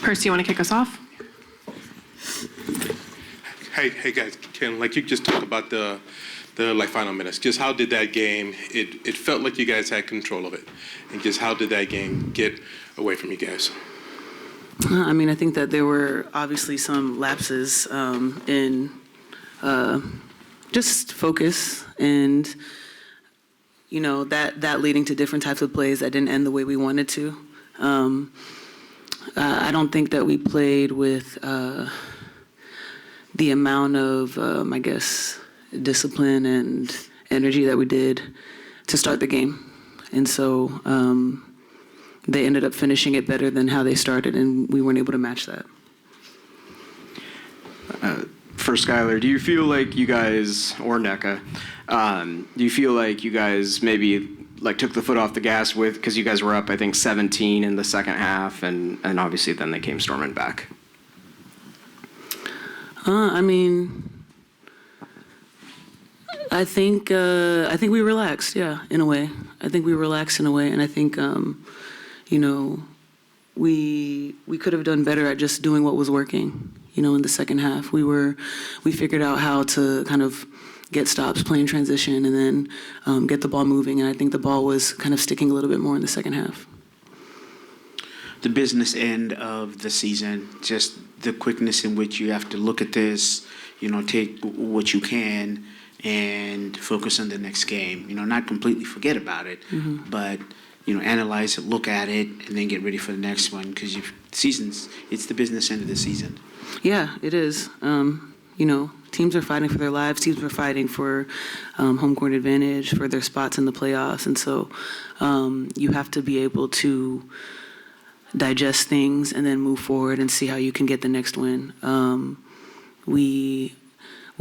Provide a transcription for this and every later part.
Percy, you want to kick us off? Hey guys, Ken, like you just talked about the final minutes. Just how did that game? It felt like you guys had control of it, and just how did that game get away from you guys? I mean, I think that there were obviously some lapses in just focus, and that leading to different types of plays that didn't end the way we wanted to. I don't think that we played with the amount of, I guess, discipline and energy that we did to start the game. And so they ended up finishing it better than how they started, and we weren't able to match that. For Skylar, do you feel like you guys, or Nneka, do you feel like you guys maybe took the foot off the gas because you guys were up, I think, 17 in the second half, and obviously then they came storming back? I mean, I think we relaxed, yeah, in a way. I think we relaxed in a way, and I think, we could have done better at just doing what was working, in the second half. We figured out how to kind of get stops, play in transition, and then get the ball moving, and I think the ball was kind of sticking a little bit more in the second half. The business end of the season, just the quickness in which you have to look at this, take what you can and focus on the next game. Not completely forget about it, but, analyze it, look at it, and then get ready for the next one, because it's the business end of the season. Yeah, it is. Teams are fighting for their lives. Teams are fighting for home court advantage, for their spots in the playoffs. And so you have to be able to digest things and then move forward and see how you can get the next win. We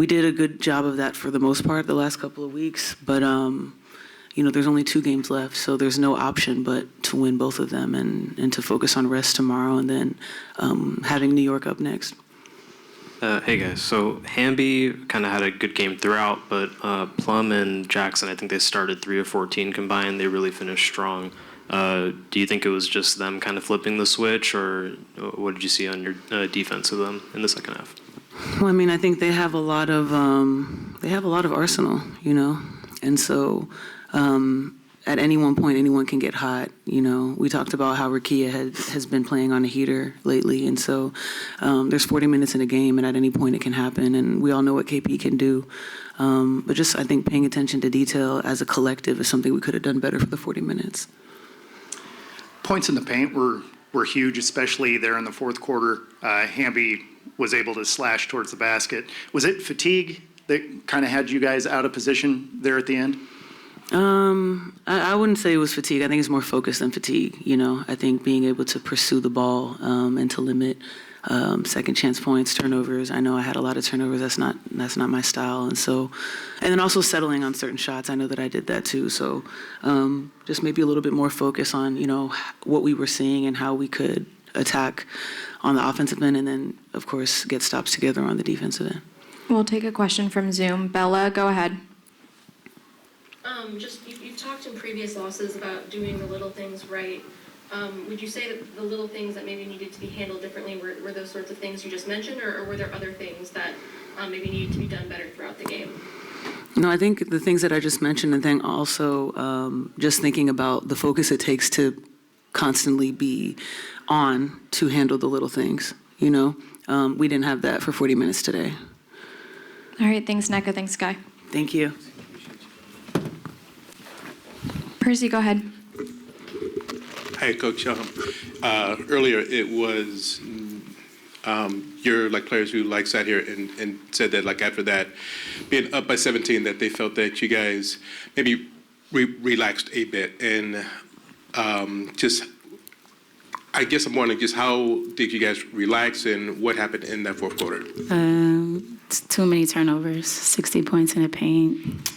did a good job of that for the most part the last couple of weeks, but there's only 2 games left, so there's no option but to win both of them and to focus on rest tomorrow and then having New York up next. Hey guys, so Hamby kind of had a good game throughout, but Plum and Jackson, I think they started 3 of 14 combined. They really finished strong. Do you think it was just them kind of flipping the switch, or what did you see on your defense of them in the second half? Well, I mean, I think they have a lot of arsenal, and so at any one point, anyone can get hot. We talked about how Rakia has been playing on a heater lately, and so there's 40 minutes in a game, and at any point it can happen, and we all know what KP can do. But just, I think, paying attention to detail as a collective is something we could have done better for the 40 minutes. Points in the paint were huge, especially there in the fourth quarter. Hamby was able to slash towards the basket. Was it fatigue that kind of had you guys out of position there at the end? I wouldn't say it was fatigue. I think it's more focus than fatigue. I think being able to pursue the ball and to limit second chance points, turnovers. I know I had a lot of turnovers. That's not my style. And then also settling on certain shots. I know that I did that too. So just maybe a little bit more focus on what we were seeing and how we could attack on the offensive end, and then of course get stops together on the defensive end. We'll take a question from Zoom. Bella, go ahead. You've talked in previous losses about doing the little things right. Would you say that the little things that maybe needed to be handled differently were those sorts of things you just mentioned, or were there other things that maybe needed to be done better throughout the game? No, I think the things that I just mentioned, and then also just thinking about the focus it takes to constantly be on to handle the little things. We didn't have that for 40 minutes today. All right, thanks, Nneka. Thanks, Sky. Thank you. Percy, go ahead. Hey, Coach. Earlier, it was your players who sat here and said that after that, being up by 17, that they felt that you guys maybe relaxed a bit, and I guess I'm wondering just how did you guys relax and what happened in that fourth quarter? Too many turnovers, 60 points in the paint.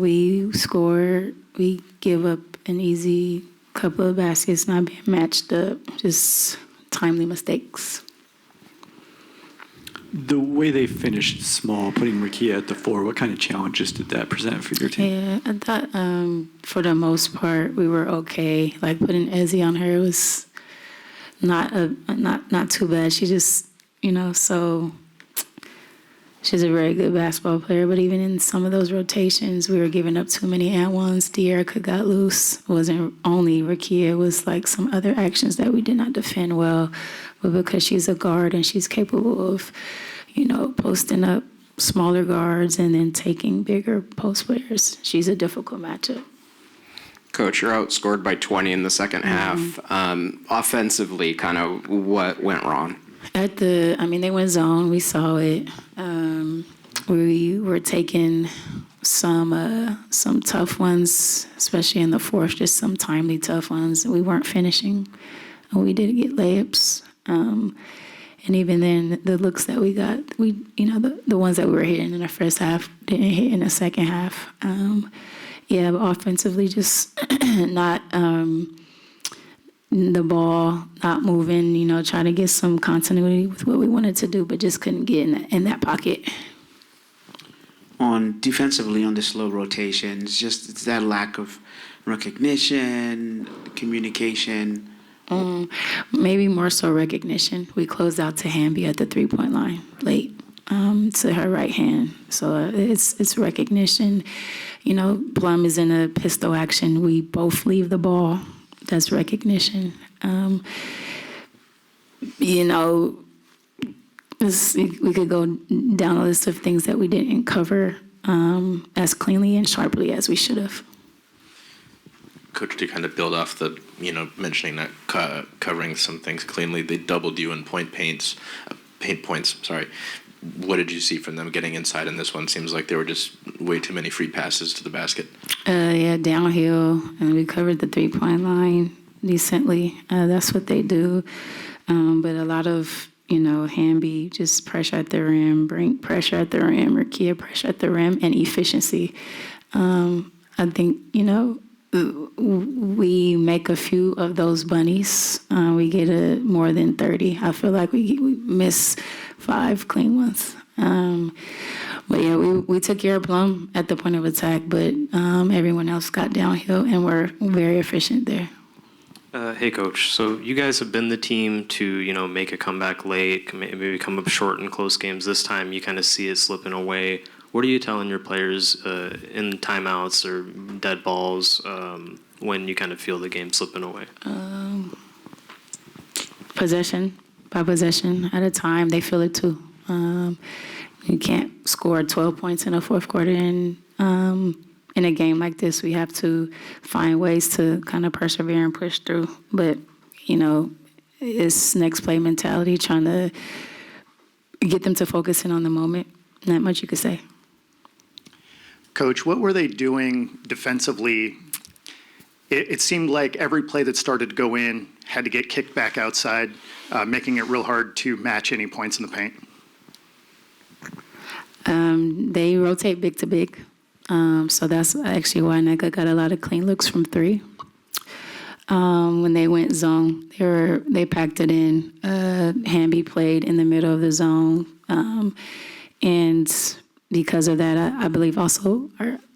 We scored. We give up an easy couple of baskets not being matched up, just timely mistakes. The way they finished small, putting Rakia at the 4, what kind of challenges did that present for your team? Yeah, I thought for the most part we were okay. Putting Ezzy on her was not too bad. She just, so she's a very good basketball player. But even in some of those rotations, we were giving up too many and ones. De'Erica got loose. It wasn't only Rakia. It was like some other actions that we did not defend well. But because she's a guard and she's capable of, posting up smaller guards and then taking bigger post players, she's a difficult matchup. Coach, you're outscored by 20 in the second half. Offensively, kind of what went wrong? They went zone. We saw it. We were taking some tough ones, especially in the fourth, just some timely tough ones. We weren't finishing. We did get layups. And even then, the looks that we got, the ones that we were hitting in the first half didn't hit in the second half. But offensively, just not the ball, not moving, trying to get some continuity with what we wanted to do, but just couldn't get in that pocket. On defensively, on the slow rotations, just it's that lack of recognition, communication. Maybe more so recognition. We closed out to Hamby at the 3-point line late to her right hand. So it's recognition. Plum is in a pistol action. We both leave the ball. That's recognition. We could go down a list of things that we didn't cover as cleanly and sharply as we should have. Coach, to kind of build off the, mentioning that covering some things cleanly, they doubled you in paint points. Sorry. What did you see from them getting inside in this one? Seems like there were just way too many free passes to the basket. Downhill, and we covered the 3-point line decently. That's what they do. But a lot of, Hamby, just pressure at the rim, Brink pressure at the rim, Rakia pressure at the rim, and efficiency. I think, we make a few of those bunnies. We get more than 30. I feel like we miss 5 clean ones. But yeah, we took care of Plum at the point of attack, but everyone else got downhill and we're very efficient there. Hey, Coach. So you guys have been the team to, make a comeback late, maybe come up short in close games. This time you kind of see it slipping away. What are you telling your players in timeouts or dead balls when you kind of feel the game slipping away? Possession by possession at a time. They feel it too. You can't score 12 points in a fourth quarter. In a game like this, we have to find ways to kind of persevere and push through. But, it's next play mentality, trying to get them to focus in on the moment. Not much you could say. Coach, what were they doing defensively? It seemed like every play that started to go in had to get kicked back outside, making it real hard to match any points in the paint. They rotate big to big. So that's actually why Nneka got a lot of clean looks from 3. When they went zone, they packed it in. Hamby played in the middle of the zone. And because of that, I believe also,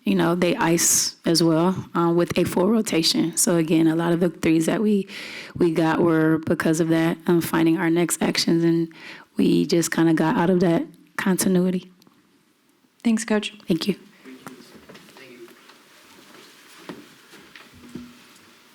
they ice as well with a full rotation. So again, a lot of the 3s that we got were because of that, finding our next actions, and we just kind of got out of that continuity. Thanks, Coach. Thank you.